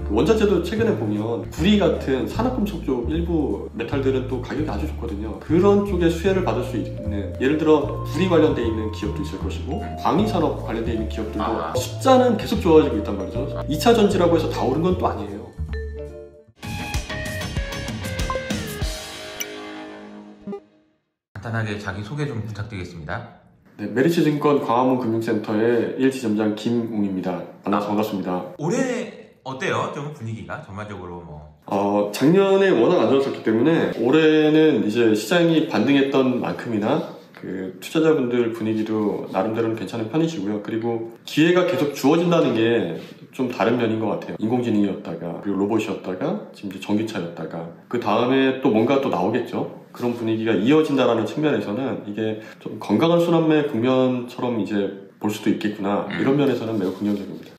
원자재도 최근에 보면 구리 같은 산업금속 쪽 일부 메탈들은 또 가격이 아주 좋거든요. 그런 쪽에 수혜를 받을 수 있는, 예를 들어 구리 관련돼 있는 기업도 있을 것이고 광희 산업 관련돼 있는 기업들도 숫자는 계속 좋아지고 있단 말이죠. 2차 전지라고 해서 다 오른 건 또 아니에요. 간단하게 자기 소개 좀 부탁드리겠습니다. 네, 메리츠증권 광화문 금융센터의 1지점장 김웅입니다. 만나서 반갑습니다. 올해 어때요? 좀 분위기가 전반적으로 뭐? 작년에 워낙 안 좋았었기 때문에 올해는 이제 시장이 반등했던 만큼이나 그 투자자분들 분위기도 나름대로는 괜찮은 편이시고요. 그리고 기회가 계속 주어진다는 게 좀 다른 면인 것 같아요. 인공지능이었다가 그리고 로봇이었다가 지금 이제 전기차였다가 그 다음에 또 뭔가 또 나오겠죠. 그런 분위기가 이어진다라는 측면에서는 이게 좀 건강한 순환매 국면처럼 이제 볼 수도 있겠구나. 이런 면에서는 매우 긍정적입니다.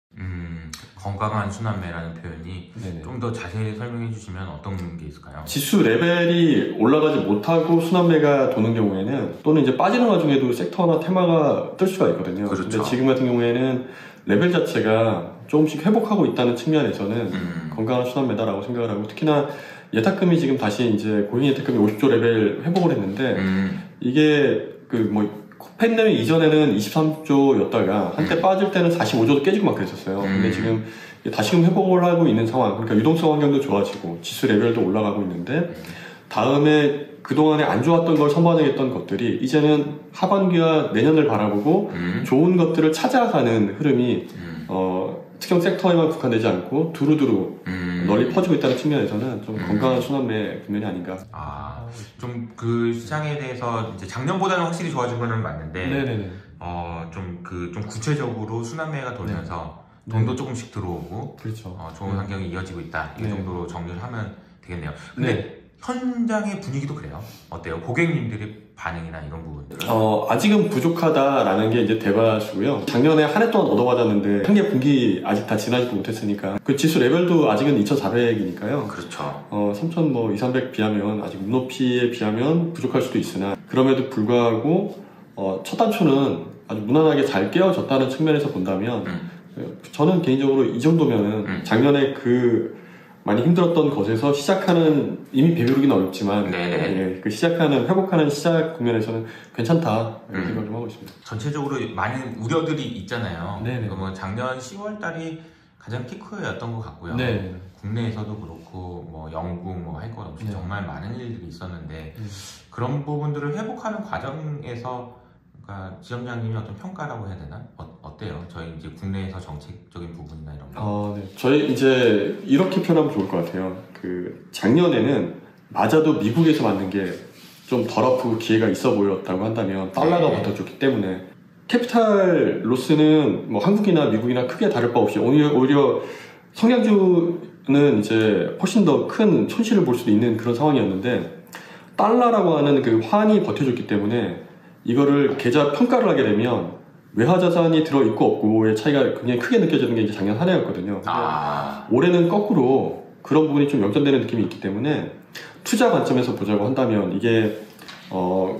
건강한 순환매라는 표현이 좀 더 자세히 설명해 주시면 어떤 게 있을까요? 지수 레벨이 올라가지 못하고 순환매가 도는 경우에는 또는 이제 빠지는 와중에도 섹터나 테마가 뜰 수가 있거든요. 그렇죠. 근데 지금 같은 경우에는 레벨 자체가 조금씩 회복하고 있다는 측면에서는 건강한 순환매다라고 생각을 하고, 특히나 예탁금이 지금 다시 이제 고용 예탁금이 50조 레벨 회복을 했는데 이게 그 뭐 팬데믹 이전에는 23조였다가 한때 빠질 때는 45조도 깨지고 막 그랬었어요. 근데 지금 다시금 회복을 하고 있는 상황, 그러니까 유동성 환경도 좋아지고 지수 레벨도 올라가고 있는데, 다음에 그동안에 안 좋았던 걸 선반영했던 것들이 이제는 하반기와 내년을 바라보고 좋은 것들을 찾아가는 흐름이 특정 섹터에만 국한되지 않고 두루두루 널리 퍼지고 있다는 측면에서는 좀 건강한 순환매 국면이 아닌가. 좀 그 시장에 대해서 이제 작년보다는 확실히 좋아진 거는 맞는데, 네네네. 좀 구체적으로 순환매가 돌면서 돈도 조금씩 들어오고, 그렇죠. 좋은 환경이 이어지고 있다. 이 정도로 정리를 하면 되겠네요. 근데 현장의 분위기도 그래요? 어때요? 고객님들의 반응이나 이런 부분들은? 아직은 부족하다라는 게 이제 대바수고요. 작년에 한 해 동안 얻어받았는데 한개 분기 아직 다 지나지도 못했으니까 그 지수 레벨도 아직은 2,400이니까요. 그렇죠. 3,200 비하면 아직 눈높이에 비하면 부족할 수도 있으나, 그럼에도 불구하고 첫 단초는 아주 무난하게 잘 깨어졌다는 측면에서 본다면 저는 개인적으로 이 정도면은 작년에 그 많이 힘들었던 것에서 시작하는, 이미 배부르기는 어렵지만 그 시작하는, 회복하는 시작 국면에서는 괜찮다 이런 생각을 좀 하고 있습니다. 전체적으로 많은 우려들이 있잖아요. 그러면 작년 10월 달이 가장 피크였던 것 같고요. 국내에서도 그렇고 뭐 영국 뭐 할 것 없이 정말 많은 일들이 있었는데 그런 부분들을 회복하는 과정에서 지점장님이 어떤 평가라고 해야 되나? 어때요? 저희 이제 국내에서 정책적인 부분이나 이런 거. 저희 이제 이렇게 표현하면 좋을 것 같아요. 그 작년에는 맞아도 미국에서 만든 게 좀 덜 아프고 기회가 있어 보였다고 한다면 달러가 버텨줬기 때문에 캐피탈 로스는 뭐 한국이나 미국이나 크게 다를 바 없이 오히려 성장주는 이제 훨씬 더 큰 손실을 볼 수도 있는 그런 상황이었는데, 달러라고 하는 그 환이 버텨줬기 때문에 이거를 계좌 평가를 하게 되면 외화자산이 들어있고 없고의 차이가 굉장히 크게 느껴지는 게 이제 작년 한 해였거든요. 올해는 거꾸로 그런 부분이 좀 역전되는 느낌이 있기 때문에 투자 관점에서 보자고 한다면 이게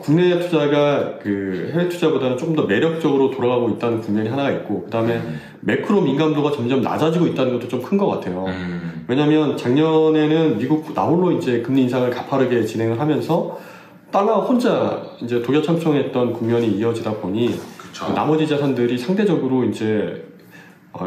국내 투자가 그 해외 투자보다는 조금 더 매력적으로 돌아가고 있다는 국면이 하나가 있고, 그 다음에 매크로 민감도가 점점 낮아지고 있다는 것도 좀 큰 것 같아요. 왜냐하면 작년에는 미국 나홀로 이제 금리 인상을 가파르게 진행을 하면서 달러 혼자 이제 독야청청했던 국면이 이어지다 보니 나머지 자산들이 상대적으로 이제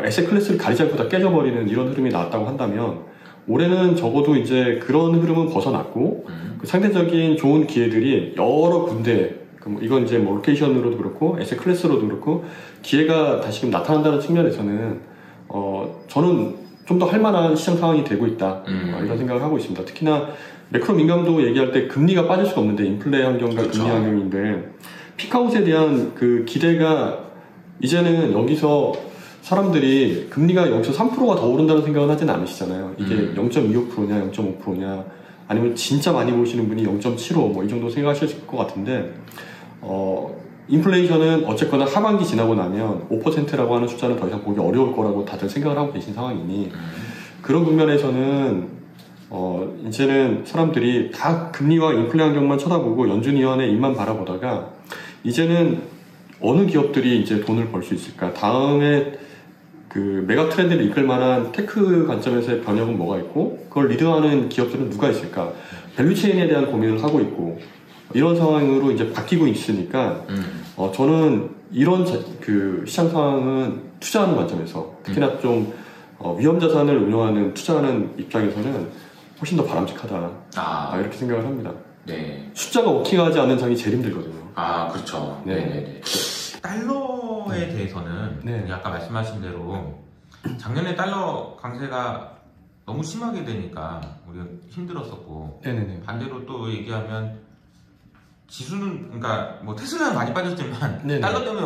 에셋 클래스를 가리지 않고 다 깨져버리는 이런 흐름이 나왔다고 한다면, 올해는 적어도 이제 그런 흐름은 벗어났고 그 상대적인 좋은 기회들이 여러 군데, 이건 이제 뭐 로케이션으로도 그렇고 에셋 클래스로도 그렇고 기회가 다시금 나타난다는 측면에서는 저는 좀 더 할만한 시장 상황이 되고 있다 이런 생각을 하고 있습니다. 특히나 매크로 민감도 얘기할 때 금리가 빠질 수가 없는데, 인플레 환경과 금리 환경인데 피크아웃에 대한 그 기대가 이제는 여기서 사람들이 금리가 여기서 3%가 더 오른다는 생각은 하지는 않으시잖아요. 이게 0.25%냐 0.5%냐 아니면 진짜 많이 보시는 분이 0.75 뭐 이 정도 생각하실 것 같은데, 인플레이션은 어쨌거나 하반기 지나고 나면 5%라고 하는 숫자는 더 이상 보기 어려울 거라고 다들 생각을 하고 계신 상황이니, 그런 국면에서는 이제는 사람들이 다 금리와 인플레 환경만 쳐다보고 연준위원회 입만 바라보다가 이제는 어느 기업들이 이제 돈을 벌 수 있을까, 다음에 그 메가 트렌드를 이끌 만한 테크 관점에서의 변혁은 뭐가 있고 그걸 리드하는 기업들은 누가 있을까? 밸류체인에 대한 고민을 하고 있고 이런 상황으로 이제 바뀌고 있으니까 저는 이런 그 시장 상황은 투자하는 관점에서 특히나 좀 위험 자산을 운용하는 투자하는 입장에서는 훨씬 더 바람직하다 이렇게 생각을 합니다. 네. 숫자가 워킹하지 않는 장이 제일 힘들거든요. 아 그렇죠. 네. 달러에 대해서는 네. 아까 말씀하신 대로 작년에 달러 강세가 너무 심하게 되니까 우리가 힘들었었고 네네네. 반대로 또 얘기하면 지수는 그러니까 뭐 테슬라는 많이 빠졌지만 네네. 달러 때문에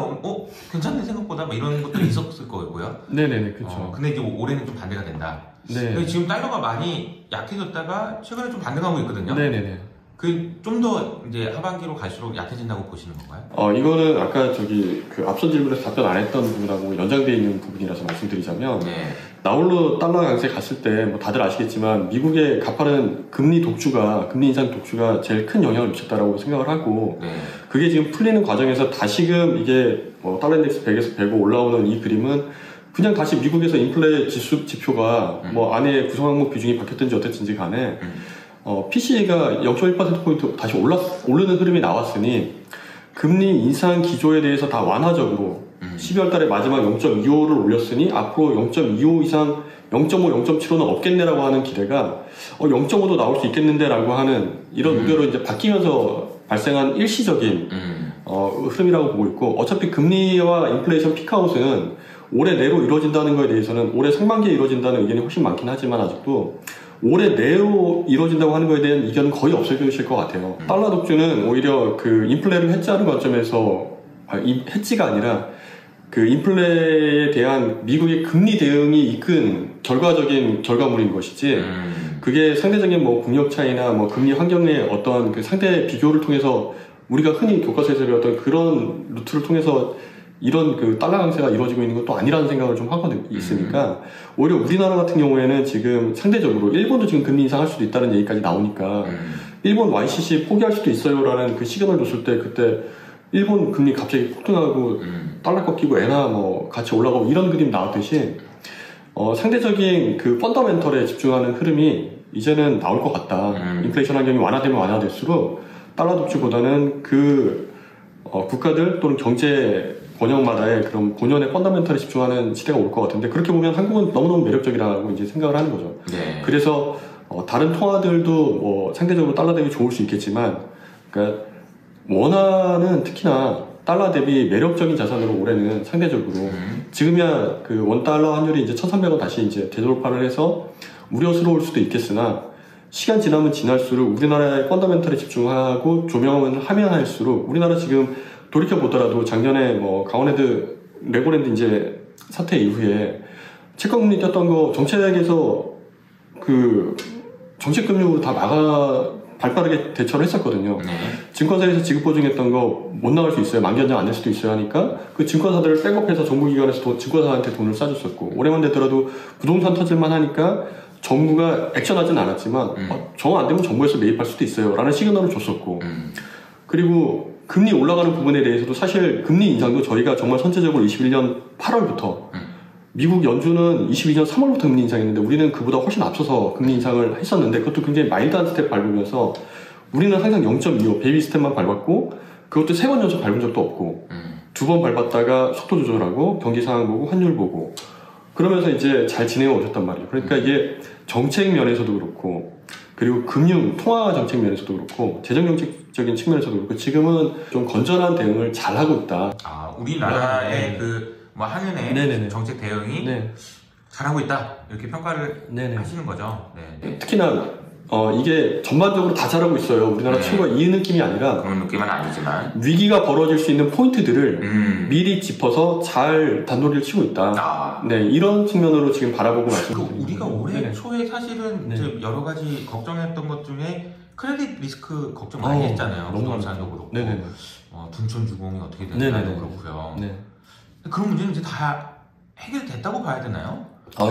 괜찮네 생각보다 뭐 이런 것들이 있었을 거고요. 네네네 그렇죠. 근데 이제 올해는 좀 반대가 된다. 네. 근데 지금 달러가 많이 약해졌다가 최근에 좀 반등하고 있거든요. 네네네. 그 좀 더 이제 하반기로 갈수록 약해진다고 보시는 건가요? 이거는 아까 그 앞선 질문에서 답변 안 했던 부분하고 연장되어 있는 부분이라서 말씀드리자면 나홀로 달러 강세 갔을 때 뭐 다들 아시겠지만 미국의 가파른 금리 인상 독주가 제일 큰 영향을 미쳤다라고 생각을 하고 그게 지금 풀리는 과정에서 다시금 이게 달러 인덱스 100에서 105 올라오는 이 그림은 그냥 다시 미국에서 인플레 지표가 뭐 안에 구성 항목 비중이 바뀌었든지 어땠든지 간에 PCE가 0.1%포인트 다시 오르는 흐름이 나왔으니 금리 인상 기조에 대해서 다 완화적으로 12월 달에 마지막 0.25를 올렸으니 앞으로 0.25 이상 0.5, 0.75는 없겠네라고 하는 기대가 0.5도 나올 수 있겠는데 라고 하는 이런 우려로 이제 바뀌면서 발생한 일시적인 흐름이라고 보고 있고 어차피 금리와 인플레이션 피크아웃은 올해 내로 이루어진다는 것에 대해서는 올해 상반기에 이루어진다는 의견이 훨씬 많긴 하지만 아직도 올해 내로 이루어진다고 하는 것에 대한 이견은 거의 없어지실 것 같아요. 달러 독주는 오히려 그 인플레를 해지하는 관점에서 해지가 아니라 그 인플레에 대한 미국의 금리 대응이 이끈 결과적인 결과물인 것이지 그게 상대적인 뭐 국력 차이나 뭐 금리 환경의 어떤 그 상대 비교를 통해서 우리가 흔히 교과서에서 배웠던 그런 루트를 통해서 이런 그 달러 강세가 이루어지고 있는 것도 아니라는 생각을 좀 하고 있으니까 오히려 우리나라 같은 경우에는 지금 상대적으로 일본도 지금 금리 인상할 수도 있다는 얘기까지 나오니까 일본 YCC 포기할 수도 있어요라는 그 시그널 줬을 때 그때 일본 금리 갑자기 폭등하고 달러 꺾이고 엔화 뭐 같이 올라가고 이런 그림 나왔듯이 상대적인 그 펀더멘털에 집중하는 흐름이 이제는 나올 것 같다. 인플레이션 환경이 완화되면 완화될수록 달러 독주보다는 그 국가들 또는 경제 번역마다의 그런 본연의 펀더멘털에 집중하는 시대가 올 것 같은데 그렇게 보면 한국은 너무너무 매력적이라고 이제 생각을 하는 거죠. 그래서 다른 통화들도 뭐 상대적으로 달러 대비 좋을 수 있겠지만 그러니까 원화는 특히나 달러 대비 매력적인 자산으로 올해는 상대적으로 지금이야 그 원달러 환율이 이제 1,300원 다시 이제 되돌파를 해서 우려스러울 수도 있겠으나 시간 지나면 지날수록 우리나라의 펀더멘털에 집중하고 조명을 하면 할수록 우리나라 지금 돌이켜보더라도 작년에 뭐 강원헤드 레고랜드 이제 사태 이후에 채권금리 떴던 거 정책에서 그 정책금융으로 다 발빠르게 대처를 했었거든요. 증권사에서 지급보증했던 거 못 나갈 수 있어요. 만기연장 안 될 수도 있어요 하니까 그 증권사들을 백업해서 정부기관에서 증권사한테 돈을 싸줬었고 올해만 되더라도 부동산 터질만 하니까 정부가 액션하진 않았지만 정 안 되면 정부에서 매입할 수도 있어요 라는 시그널을 줬었고 그리고 금리 올라가는 부분에 대해서도 사실 금리 인상도 저희가 정말 선제적으로 21년 8월부터 미국 연준은 22년 3월부터 금리 인상했는데 우리는 그보다 훨씬 앞서서 금리 인상을 했었는데 그것도 굉장히 마일드한 스텝 밟으면서 우리는 항상 0.25 베이비 스텝만 밟았고 그것도 3번 연속 밟은 적도 없고 2번 밟았다가 속도 조절하고 경기 상황 보고 환율 보고 그러면서 이제 잘 진행해 오셨단 말이에요. 그러니까 이게 정책 면에서도 그렇고 그리고 금융, 통화 정책 면에서도 그렇고 재정 정책적인 측면에서도 그렇고 지금은 좀 건전한 대응을 잘 하고 있다. 우리나라의 그 뭐 한은의 정책 대응이 잘하고 있다 이렇게 평가를 하시는 거죠. 특히나 이게 전반적으로 다 잘하고 있어요. 우리나라 최고가 이 느낌이 아니라 그런 느낌은 아니지만 위기가 벌어질 수 있는 포인트들을 미리 짚어서 잘 단도리를 치고 있다. 이런 측면으로 지금 바라보고 말씀드립니다. 우리가 올해 초에 사실은 이제 여러 가지 걱정했던 것 중에 크레딧 리스크 걱정 많이 했잖아요. 부동산도 그렇고 둔촌 주공이 어떻게 되는지도 그렇고요. 그런 문제는 이제 다 해결됐다고 봐야 되나요?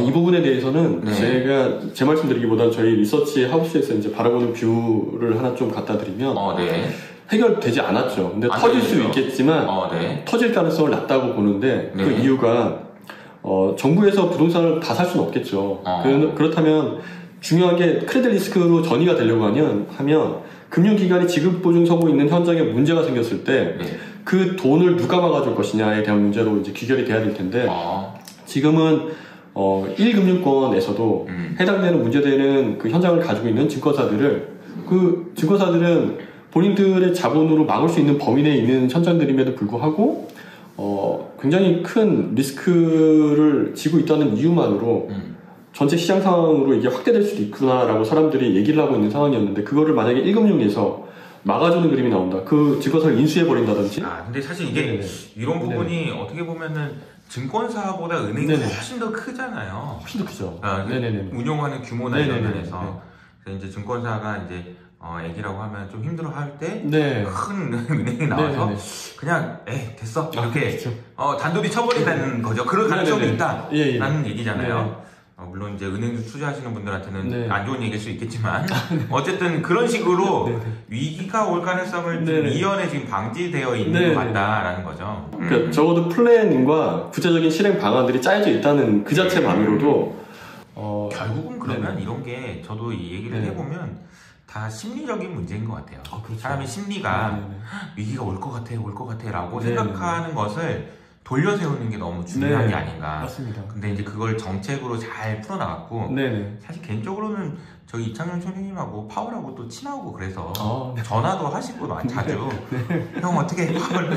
이 부분에 대해서는 제가 제 말씀드리기보다는 저희 리서치 하우스에서 이제 바라보는 뷰를 하나 좀 갖다 드리면 해결되지 않았죠. 근데 터질 수 있겠지만 터질 가능성을 낮다고 보는데 그 이유가 정부에서 부동산을 다 살 수는 없겠죠. 그렇다면 중요한 게 크레딧 리스크로 전이가 되려고 하면 금융기관이 지급보증 서고 있는 현장에 문제가 생겼을 때 그 돈을 누가 막아줄 것이냐에 대한 문제로 이제 귀결이 돼야 될 텐데 지금은 1금융권에서도 해당되는 문제되는 그 현장을 가지고 있는 증권사들은 본인들의 자본으로 막을 수 있는 범위 내에 있는 현장들임에도 불구하고 굉장히 큰 리스크를 지고 있다는 이유만으로 전체 시장 상황으로 이게 확대될 수도 있구나라고 사람들이 얘기를 하고 있는 상황이었는데 그거를 만약에 1금융에서 막아주는 그림이 나온다. 그 증권사를 인수해버린다든지. 근데 사실 이게 이런 부분이 어떻게 보면은 증권사보다 은행이 훨씬 더 크잖아요. 훨씬 더 크죠. 운용하는 규모나 이런 면에서. 그래서 이제 증권사가 이제 애기라고 하면 좀 힘들어할 때 큰 은행이 나와서 그냥 됐어 이렇게 단도리 쳐버린다는 거죠. 그런 가능성이 있다라는 얘기잖아요. 물론 이제 은행에서 투자하시는 분들한테는 안 좋은 얘기일 수 있겠지만 어쨌든 그런 식으로 위기가 올 가능성을 좀 미연에 지금 방지되어 있는 것 같다라는 거죠. 그러니까 적어도 플랜과 구체적인 실행 방안들이 짜여져 있다는 그 자체만으로도 결국은 그러면 이런 게 저도 이 얘기를 해보면 다 심리적인 문제인 것 같아요. 그렇죠. 사람의 심리가 위기가 올 것 같아 라고 생각하는 것을 돌려 세우는 게 너무 중요한 게 아닌가. 맞습니다. 근데 이제 그걸 정책으로 잘 풀어나갔고 사실 개인적으로는 저희 이창용 총리님하고 파월하고 또 친하고 그래서 전화도 하시고 자주 형 어떻게 파월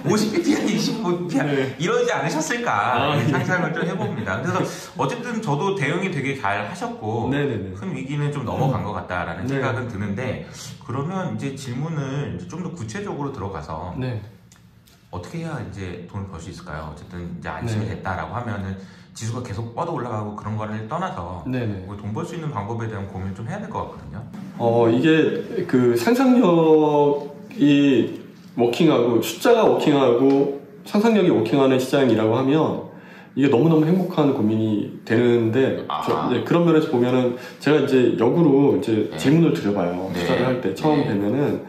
50bp야 25bp야 이러지 않으셨을까 상상을 좀 해봅니다. 그래서 어쨌든 저도 대응이 되게 잘 하셨고 큰 위기는 좀 넘어간 것 같다라는 생각은 드는데 그러면 이제 질문을 좀 더 구체적으로 들어가서 어떻게 해야 이제 돈을 벌 수 있을까요? 어쨌든 이제 안심이 됐다라고 하면은 지수가 계속 뻗어 올라가고 그런 거를 떠나서 돈 벌 수 있는 방법에 대한 고민을 좀 해야 될 것 같거든요. 이게 그 상상력이 워킹하고 숫자가 워킹하고 상상력이 워킹하는 시장이라고 하면 이게 너무너무 행복한 고민이 되는데 그런 면에서 보면은 제가 이제 역으로 이제 질문을 드려봐요. 투자를 할 때 처음 뵈면은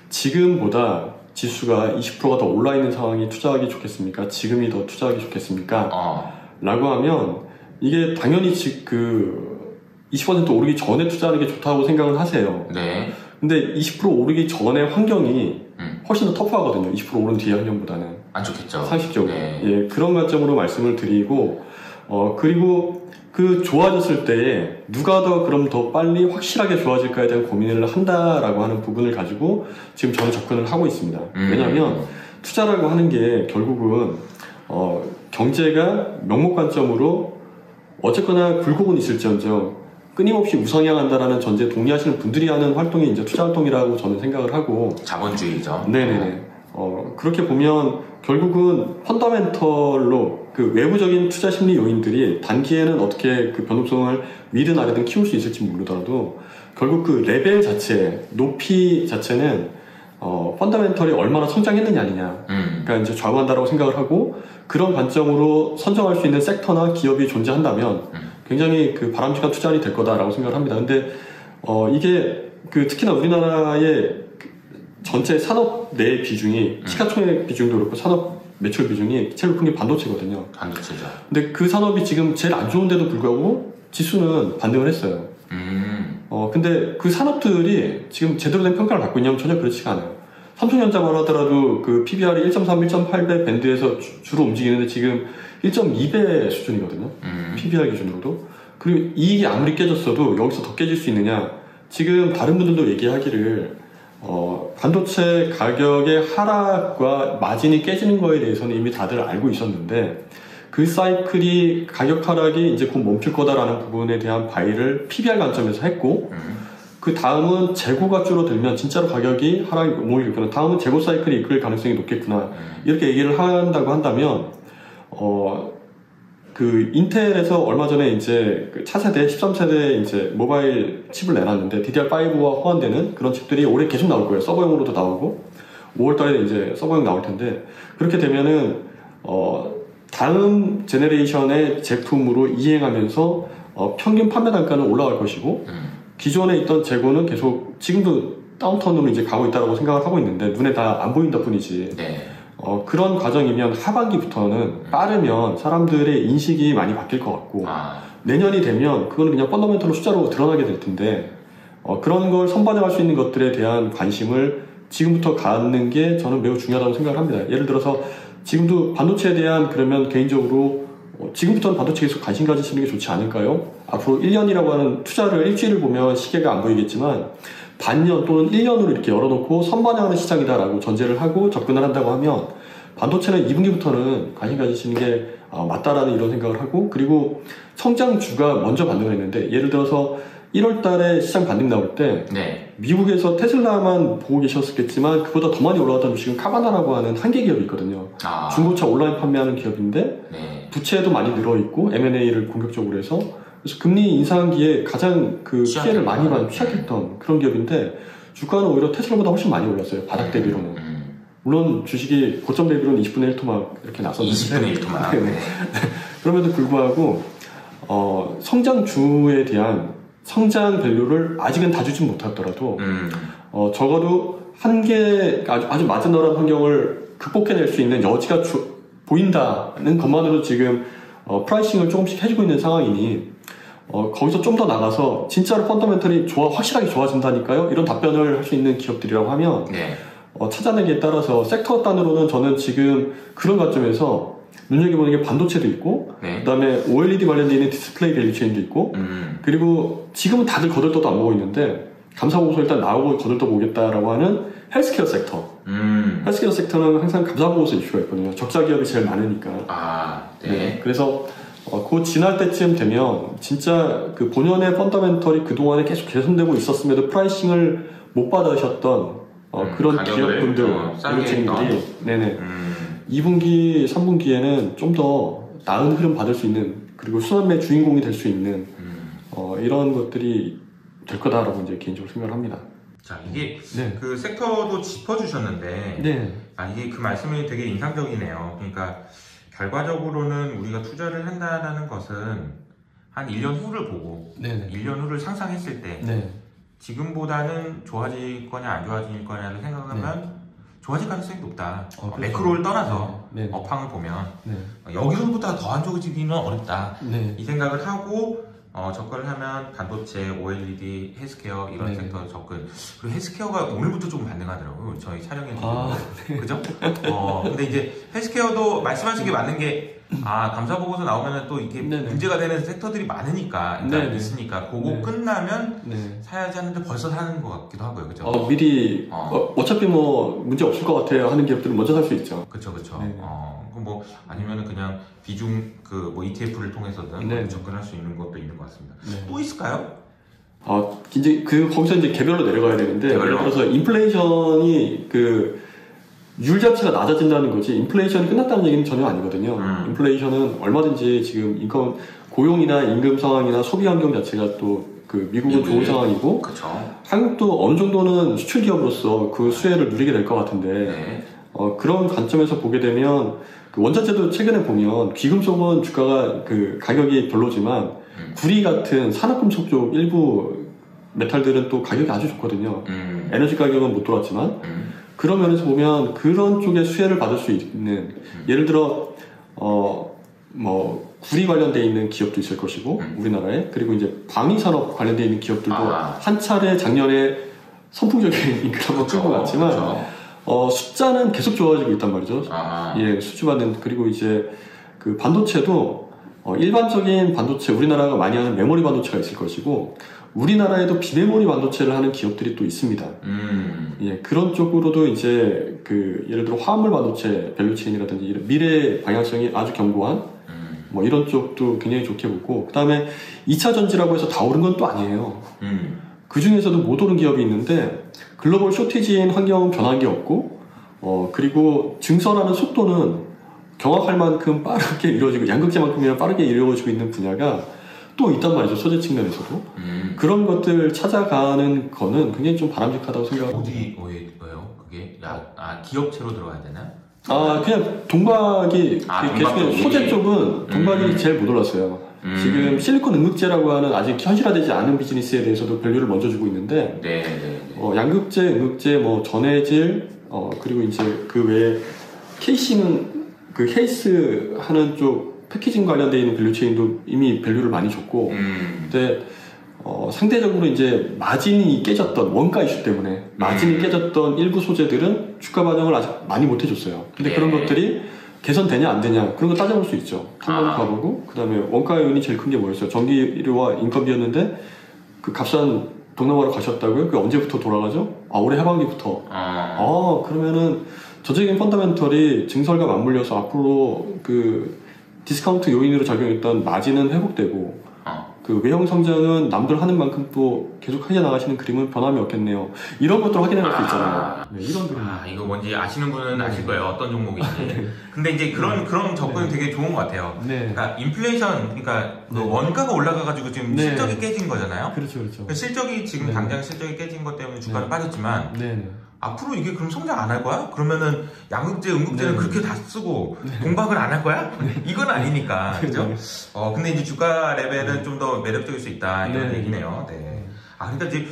지금보다 지수가 20%가 더 올라있는 상황이 투자하기 좋겠습니까? 지금이 더 투자하기 좋겠습니까? 라고 하면 이게 당연히 20% 오르기 전에 투자하는 게 좋다고 생각을 하세요. 근데 20% 오르기 전에 환경이 훨씬 더 터프하거든요. 20% 오른 뒤의 환경보다는. 안 좋겠죠. 상식적으로. 그런 관점으로 말씀을 드리고 그리고 그 좋아졌을 때에 누가 그럼 더 빨리 확실하게 좋아질까에 대한 고민을 한다라고 하는 부분을 가지고 지금 저는 접근을 하고 있습니다. 왜냐하면 투자라고 하는 게 결국은 경제가 명목 관점으로 어쨌거나 굴곡은 있을지언정 끊임없이 우상향한다라는 전제에 동의하시는 분들이 하는 활동이 이제 투자 활동이라고 저는 생각을 하고 자본주의죠. 그렇게 보면 결국은 펀더멘털로 그 외부적인 투자 심리 요인들이 단기에는 어떻게 그 변동성을 위든 아래든 키울 수 있을지 모르더라도 결국 그 레벨 자체, 높이 자체는 펀더멘털이 얼마나 성장했느냐 아니냐 그러니까 이제 좌우한다라고 생각을 하고 그런 관점으로 선정할 수 있는 섹터나 기업이 존재한다면 굉장히 그 바람직한 투자안이 될 거다라고 생각을 합니다. 근데 이게 그 특히나 우리나라의 전체 산업 내 비중이 시가총액 비중도 그렇고 산업 매출 비중이 제일 높은 게 반도체거든요. 반도체죠. 근데 그 산업이 지금 제일 안 좋은데도 불구하고 지수는 반등을 했어요. 근데 그 산업들이 지금 제대로 된 평가를 받고 있냐면 전혀 그렇지가 않아요. 삼성전자만 하더라도 그 PBR이 1.3, 1.8배 밴드에서 주로 움직이는데 지금 1.2배 수준이거든요. PBR 기준으로도. 그리고 이익이 아무리 깨졌어도 여기서 더 깨질 수 있느냐. 지금 다른 분들도 얘기하기를 반도체 가격의 하락과 마진이 깨지는 거에 대해서는 이미 다들 알고 있었는데 그 사이클이 가격 하락이 이제 곧 멈출 거다라는 부분에 대한 바이를 PBR 관점에서 했고 그 다음은 재고가 줄어들면 진짜로 가격이 하락이 오르겠구나. 다음은 재고 사이클이 이끌 가능성이 높겠구나. 이렇게 얘기를 한다고 한다면 그 인텔에서 얼마 전에 이제 그 차세대 13세대 이제 모바일 칩을 내놨는데 DDR5와 호환되는 그런 칩들이 올해 계속 나올 거예요. 서버용으로도 나오고 5월달에 이제 서버용 나올 텐데 그렇게 되면은 다음 제네레이션의 제품으로 이행하면서 평균 판매 단가는 올라갈 것이고 기존에 있던 재고는 계속 지금도 다운턴으로 이제 가고 있다고 생각을 하고 있는데 눈에 다 안 보인다 뿐이지. 그런 과정이면 하반기부터는 빠르면 사람들의 인식이 많이 바뀔 것 같고 내년이 되면 그거는 그냥 펀더멘털로 숫자로 드러나게 될 텐데 그런 걸 선반영할 수 있는 것들에 대한 관심을 지금부터 갖는 게 저는 매우 중요하다고 생각을 합니다. 예를 들어서 지금도 반도체에 대한 그러면 개인적으로 지금부터는 반도체에 계속 관심 가지시는 게 좋지 않을까요? 앞으로 1년이라고 하는 투자를 일주일을 보면 시계가 안 보이겠지만 반년 또는 1년으로 이렇게 열어놓고 선반영하는 시장이다라고 전제를 하고 접근을 한다고 하면 반도체는 2분기부터는 관심 가지시는 게 맞다라는 이런 생각을 하고 그리고 성장주가 먼저 반등을 했는데 예를 들어서 1월 달에 시장 반등 나올 때 미국에서 테슬라만 보고 계셨겠지만 그보다 더 많이 올라갔던 주식은 카바나라고 하는 한계 기업이 있거든요. 중고차 온라인 판매하는 기업인데 부채도 많이 늘어있고 M&A를 공격적으로 해서 그래서 금리 인상기에 가장 그 피해를 많이 취약했던 그런 기업인데 주가는 오히려 테슬라보다 훨씬 많이 올랐어요. 바닥 대비로는. 물론 주식이 고점 대비로는 20분의 1토막 이렇게 나섰는데 20분의 1토막 그럼에도 불구하고 성장주에 대한 성장 밸류를 아직은 다 주진 못하더라도 적어도 아주 마지노란 환경을 극복해낼 수 있는 여지가 보인다는 것만으로 지금 프라이싱을 조금씩 해주고 있는 상황이니 거기서 좀 더 나가서 진짜로 펀더멘털이 확실하게 좋아진다니까요? 이런 답변을 할 수 있는 기업들이라고 하면 찾아내기에 따라서 섹터 단으로는 저는 지금 그런 관점에서 눈여겨보는 게 반도체도 있고 그 다음에 OLED 관련되어 있는 디스플레이 밸류체인도 있고 그리고 지금은 다들 거들떠도 안 보고 있는데 감사보고서 일단 나오고 거들떠 보겠다라고 하는 헬스케어 섹터 헬스케어 섹터는 항상 감사보고서 이슈가 있거든요. 적자 기업이 제일 많으니까 그래서 그 지날 때쯤 되면 진짜 그 본연의 펀더멘털이 그동안에 계속 개선되고 있었음에도 프라이싱을 못 받으셨던 그런 기업분들 밸류체인들이 2분기, 3분기에는 좀 더 나은 흐름 받을 수 있는 그리고 순환매 주인공이 될 수 있는 이런 것들이 될 거다라고 이제 개인적으로 생각을 합니다. 자, 이게 그 섹터도 짚어주셨는데 이게 그 말씀이 되게 인상적이네요. 그러니까 결과적으로는 우리가 투자를 한다는 것은 한 1년 후를 보고 1년 후를 상상했을 때 지금보다는 좋아질 거냐 안 좋아질 거냐를 생각하면 좋아질 가능성이 높다. 매크로를 떠나서 업황을 보면 여기서부터 더 안 좋아지기는 어렵다. 이 생각을 하고 접근을 하면 반도체, OLED, 헬스케어 이런 섹터 접근. 그리고 헬스케어가 오늘부터 조금 반등하더라고요. 저희 촬영해 주시고 그죠? 근데 이제 헬스케어도 말씀하신 게 맞는 게 감사보고서 나오면은 또 이게 문제가 되는 섹터들이 많으니까 있으니까 그거 끝나면 사야지 하는데 벌써 사는 것 같기도 하고요. 그죠? 미리 어차피 뭐 문제 없을 것 같아요 하는 기업들은 먼저 살 수 있죠. 그쵸. 뭐 아니면은 그냥 비중 뭐 ETF를 통해서든 접근할 수 있는 것도 있는 것 같습니다. 또 있을까요? 이제 거기서 이제 개별로 내려가야 되는데 예를 들어서 인플레이션이 율 자체가 낮아진다는 거지 인플레이션이 끝났다는 얘기는 전혀 아니거든요. 인플레이션은 얼마든지 지금 고용이나 임금 상황이나 소비 환경 자체가 또 미국은 좋은 상황이고 한국도 어느 정도는 수출 기업으로서 그 수혜를 누리게 될 것 같은데 그런 관점에서 보게 되면 원자재도 최근에 보면 귀금속은 주가가 가격이 별로지만 구리 같은 산업금속 쪽 일부 메탈들은 또 가격이 아주 좋거든요. 에너지 가격은 못 돌았지만 그런 면에서 보면 그런 쪽에 수혜를 받을 수 있는 예를 들어 구리 관련되어 있는 기업도 있을 것이고 우리나라에 그리고 이제 방위산업 관련되어 있는 기업들도 한 차례 작년에 선풍적인 인기를 한번 끌고 갔지만 숫자는 계속 좋아지고 있단 말이죠. 수주받는 그리고 이제 반도체도 일반적인 반도체 우리나라가 많이 하는 메모리 반도체가 있을 것이고 우리나라에도 비메모리 반도체를 하는 기업들이 또 있습니다. 그런 쪽으로도 이제 예를 들어 화합물 반도체 밸류체인이라든지 미래 방향성이 아주 견고한 이런 쪽도 굉장히 좋게 보고 그 다음에 2차 전지라고 해서 다 오른 건 또 아니에요. 그 중에서도 못 오른 기업이 있는데 글로벌 쇼티지인 환경 변한 게 없고 그리고 증설하는 속도는 경악할 만큼 빠르게 이루어지고 양극재만큼이나 빠르게 이루어지고 있는 분야가 또 있단 말이죠. 소재 측면에서도 그런 것들 찾아가는 거는 굉장히 좀 바람직하다고 생각합니다. 어디예요? 그게 기업체로 들어가야 되나? 그냥 동박이 계속해서 소재 쪽은 동박이 제일 못 올랐어요. 지금 실리콘 응급제라고 하는 아직 현실화되지 않은 비즈니스에 대해서도 밸류를 먼저 주고 있는데 양극재, 응급제, 전해질 그리고 이제 그 외에 케이싱은 그 케이스 하는 쪽 패키징 관련되어 있는 밸류체인도 이미 밸류를 많이 줬고, 근데 상대적으로 이제 마진이 깨졌던 원가 이슈 때문에 마진이 깨졌던 일부 소재들은 주가 반영을 아직 많이 못 해줬어요. 근데 그런 것들이 개선되냐 안 되냐 그런 거 따져볼 수 있죠. 한번 가보고 그 다음에 원가 요인이 제일 큰 게 뭐였어요? 전기료와 인건비였는데 그 값싼 동남아로 가셨다고요? 그게 언제부터 돌아가죠? 올해 하반기부터. 그러면은 전체적인 펀더멘털이 증설과 맞물려서 앞으로 그 디스카운트 요인으로 작용했던 마진은 회복되고 그 외형 성장은 남들 하는 만큼 또 계속 하게 나가시는 그림은 변함이 없겠네요. 이런 것들 확인할 수 있잖아요. 네, 이런 그림. 이거 뭔지 아시는 분은 아실 거예요. 어떤 종목인지. 근데 이제 그런 접근이 되게 좋은 것 같아요. 그러니까 인플레이션, 그러니까 원가가 올라가가지고 지금 실적이 깨진 거잖아요. 그렇죠. 그러니까 실적이 지금 당장 실적이 깨진 것 때문에 주가는 빠졌지만. 앞으로 이게 그럼 성장 안 할 거야? 그러면은 양극재, 음극재는 그렇게 다 쓰고 공박을 안 할 거야? 이건 아니니까, 그죠? 근데 이제 주가 레벨은 좀 더 매력적일 수 있다 이런 얘기네요. 네. 그러니까 이제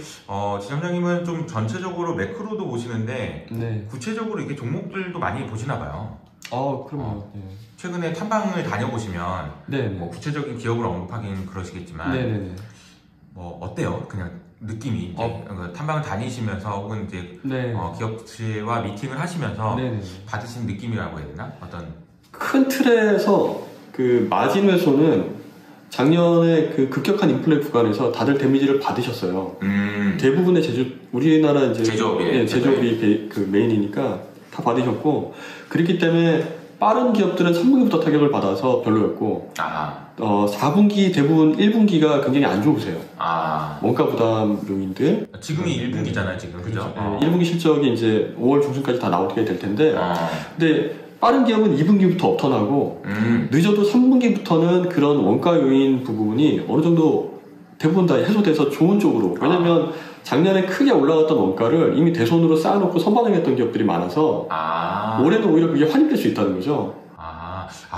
지점장님은 좀 전체적으로 매크로도 보시는데 구체적으로 이게 종목들도 많이 보시나 봐요. 그럼요. 최근에 탐방을 다녀보시면 뭐 구체적인 기업을 언급하긴 그러시겠지만 뭐 어때요? 그냥 느낌이 이제 탐방을 다니시면서 혹은 이제 기업체와 미팅을 하시면서 받으신 느낌이라고 해야 되나? 어떤 큰 틀에서 그 마진 회소는 작년에 그 급격한 인플레 구간에서 다들 데미지를 받으셨어요. 대부분의 우리나라 이제 제조업이 그 메인이니까 다 받으셨고, 그렇기 때문에 빠른 기업들은 3분기부터 타격을 받아서 별로였고, 4분기 대부분 1분기가 굉장히 안 좋으세요. 원가 부담 요인들. 지금이 1분기잖아요, 지금. 그죠? 1분기 실적이 이제 5월 중순까지 다 나오게 될 텐데, 근데 빠른 기업은 2분기부터 업턴하고, 늦어도 3분기부터는 그런 원가 요인 부분이 어느 정도 대부분 다 해소돼서 좋은 쪽으로. 왜냐면 작년에 크게 올라갔던 원가를 이미 대손으로 쌓아놓고 선반영했던 기업들이 많아서 올해는 오히려 그게 환입될 수 있다는 거죠.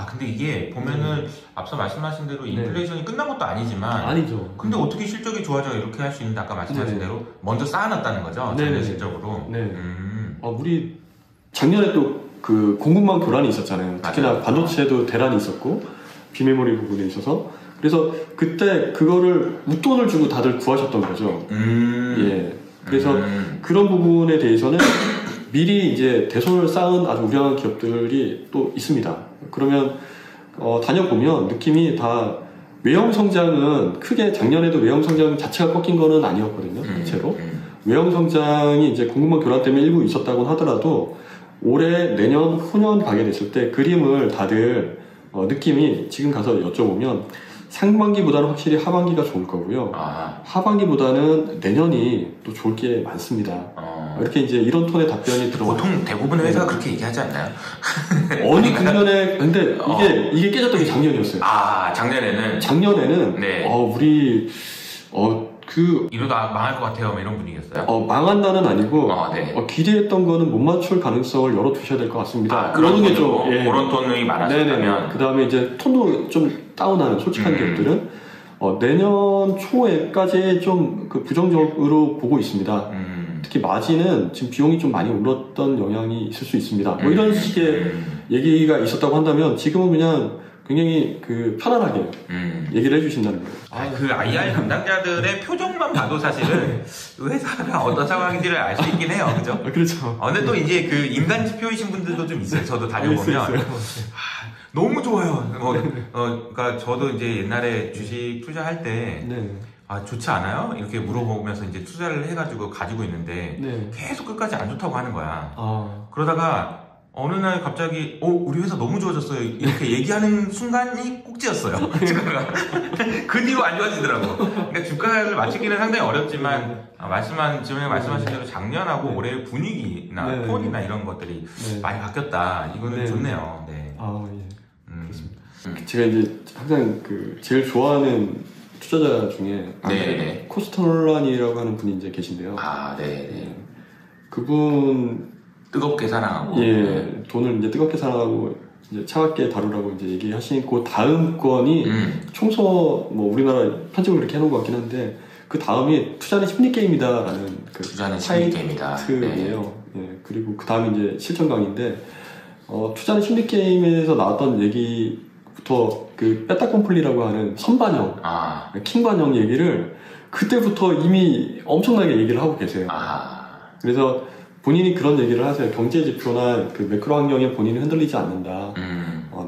근데 이게 보면은 앞서 말씀하신 대로 인플레이션이 끝난 것도 아니지만 아니죠. 근데 어떻게 실적이 좋아져 이렇게 할 수 있는데 아까 말씀하신 대로 먼저 쌓아놨다는 거죠. 작년 실적으로. 우리 작년에 또 그 공급망 교란이 있었잖아요. 특히나 반도체도 대란이 있었고 비메모리 부분에 있어서 그래서 그때 그거를 웃돈을 주고 다들 구하셨던 거죠. 그래서 그런 부분에 대해서는 미리 이제 대손을 쌓은 아주 우량한 기업들이 또 있습니다. 그러면 다녀보면 느낌이 다 외형 성장은 크게 작년에도 외형 성장 자체가 꺾인 거는 아니었거든요. 대체로 외형 성장이 이제 공급망 교란 때문에 일부 있었다고 하더라도 올해, 내년, 후년 가게 됐을 때 그림을 다들 느낌이 지금 가서 여쭤보면 상반기보다는 확실히 하반기가 좋을 거고요. 하반기보다는 내년이 또 좋을 게 많습니다. 이렇게 이제 이런 톤의 답변이 들어와요. 보통 대부분의 회사가 그렇게 얘기하지 않나요? 어느 국면에 근데 이게 깨졌던 게 작년이었어요. 작년에는 우리 이러다 망할 것 같아요. 이런 분위기였어요? 망한다는 아니고 기대했던 거는 못 맞출 가능성을 열어두셔야 될 것 같습니다. 그런 게 좀 그런 톤이 많았다면 그 다음에 이제 톤도 좀 다운하는 솔직한 기업들은 내년 초에까지 좀 그 부정적으로 보고 있습니다. 특히 마진은 지금 비용이 좀 많이 올랐던 영향이 있을 수 있습니다. 뭐 이런 식의 얘기가 있었다고 한다면 지금은 그냥 굉장히 그 편안하게 얘기를 해주신다는 거예요. 그 IR 담당자들의 표정만 봐도 사실은 회사가 어떤 상황인지를 알 수 있긴 해요, 그죠? 그렇죠. 근데 또 이제 그 인간 지표이신 분들도 좀 있어요. 저도 다녀보면 너무 좋아요. 그러니까 저도 이제 옛날에 주식 투자할 때 좋지 않아요? 이렇게 물어보면서 이제 투자를 해가지고 가지고 있는데 계속 끝까지 안 좋다고 하는 거야. 그러다가 어느 날 갑자기 우리 회사 너무 좋아졌어요 이렇게 얘기하는 순간이 꼭지였어요. 그 뒤로 안 좋아지더라고. 그러니까 주가를 맞추기는 상당히 어렵지만 지금 말씀하신 대로 작년하고 올해 분위기나 톤이나 이런 것들이 많이 바뀌었다. 이거는 좋네요. 그렇습니다. 제가 이제 항상 그 제일 좋아하는 투자자 중에 코스톨란이라고 하는 분이 이제 계신데요. 그분 뜨겁게 사랑하고 돈을 이제 뜨겁게 사랑하고 이제 차갑게 다루라고 이제 얘기하시고 다음 건이 총서 뭐 우리나라 편집을 그렇게 해놓은 것 같긴 한데 그 다음이 투자는 심리 게임이다라는 그 투자는 심리 게임이다. 그리고 그 다음이 이제 실전 강의인데 투자는 심리 게임에서 나왔던 얘기부터 그 빼따kom플리라고 하는 선반영, 킹반영 얘기를 그때부터 이미 엄청나게 얘기를 하고 계세요. 그래서 본인이 그런 얘기를 하세요. 경제 지표나 그 매크로 환경에 본인이 흔들리지 않는다.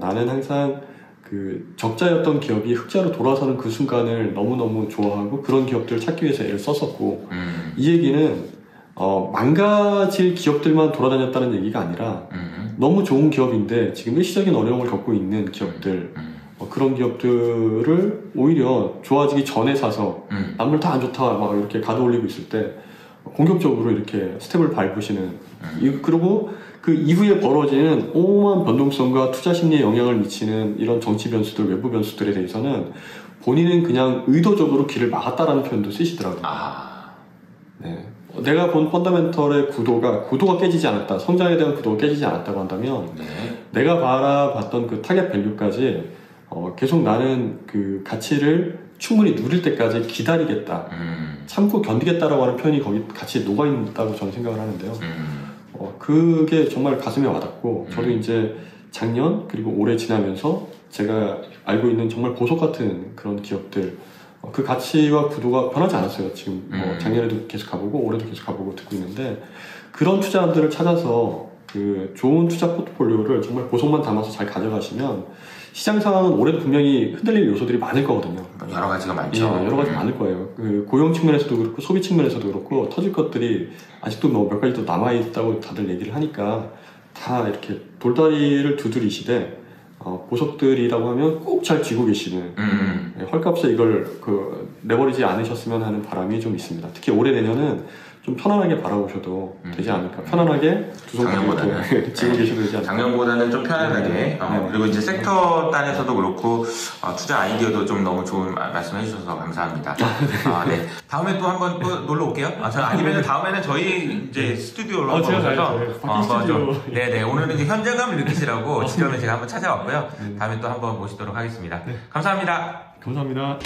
나는 항상 그 적자였던 기업이 흑자로 돌아서는 그 순간을 너무너무 좋아하고 그런 기업들을 찾기 위해서 애를 썼었고 이 얘기는 망가질 기업들만 돌아다녔다는 얘기가 아니라 너무 좋은 기업인데 지금 일시적인 어려움을 겪고 있는 기업들 그런 기업들을 오히려 좋아지기 전에 사서 남들 다 안 좋다 막 이렇게 가도 올리고 있을 때 공격적으로 이렇게 스텝을 밟으시는 그리고 그 이후에 벌어지는 오만 변동성과 투자 심리에 영향을 미치는 이런 정치 변수들, 외부 변수들에 대해서는 본인은 그냥 의도적으로 길을 막았다라는 표현도 쓰시더라고요. 네. 내가 본 펀더멘털의 구도가 깨지지 않았다, 성장에 대한 구도가 깨지지 않았다고 한다면 내가 바라봤던 그 타겟 밸류까지 계속 나는 그 가치를 충분히 누릴 때까지 기다리겠다, 참고 견디겠다라고 하는 표현이 거기 같이 녹아있다고 저는 생각을 하는데요. 그게 정말 가슴에 와닿고 저도 이제 작년 그리고 올해 지나면서 제가 알고 있는 정말 보석 같은 그런 기업들 그 가치와 구도가 변하지 않았어요. 지금 작년에도 계속 가보고 올해도 계속 가보고 듣고 있는데 그런 투자들을 찾아서 그 좋은 투자 포트폴리오를 정말 보석만 담아서 잘 가져가시면 시장 상황은 올해도 분명히 흔들릴 요소들이 많을 거거든요. 여러 가지가 많죠. 예, 여러 가지 많을 거예요. 그 고용 측면에서도 그렇고 소비 측면에서도 그렇고 터질 것들이 아직도 뭐 몇 가지 또 남아있다고 다들 얘기를 하니까 다 이렇게 돌다리를 두드리시되 보석들이라고 하면 꼭 잘 쥐고 계시는 헐값에 이걸 내버리지 않으셨으면 하는 바람이 좀 있습니다. 특히 올해 내년은 좀 편안하게 바라보셔도 되지 않을까. 편안하게 두 손 쥐고 계셔도 되지 않을까. 작년보다는 좀 편안하게. 그리고 이제 섹터 단에서도 그렇고 투자 아이디어도 좀 너무 좋은 말씀 해주셔서 감사합니다. 네. 다음에 또 한번 또 놀러 올게요. 아니면 다음에는 저희 이제 스튜디오로 한번 오셔서 한번 좀 네네 오늘은 이제 현장감을 느끼시라고 직전에 제가 한번 찾아왔고요. 다음에 또 한번 모시도록 하겠습니다. 감사합니다. 감사합니다.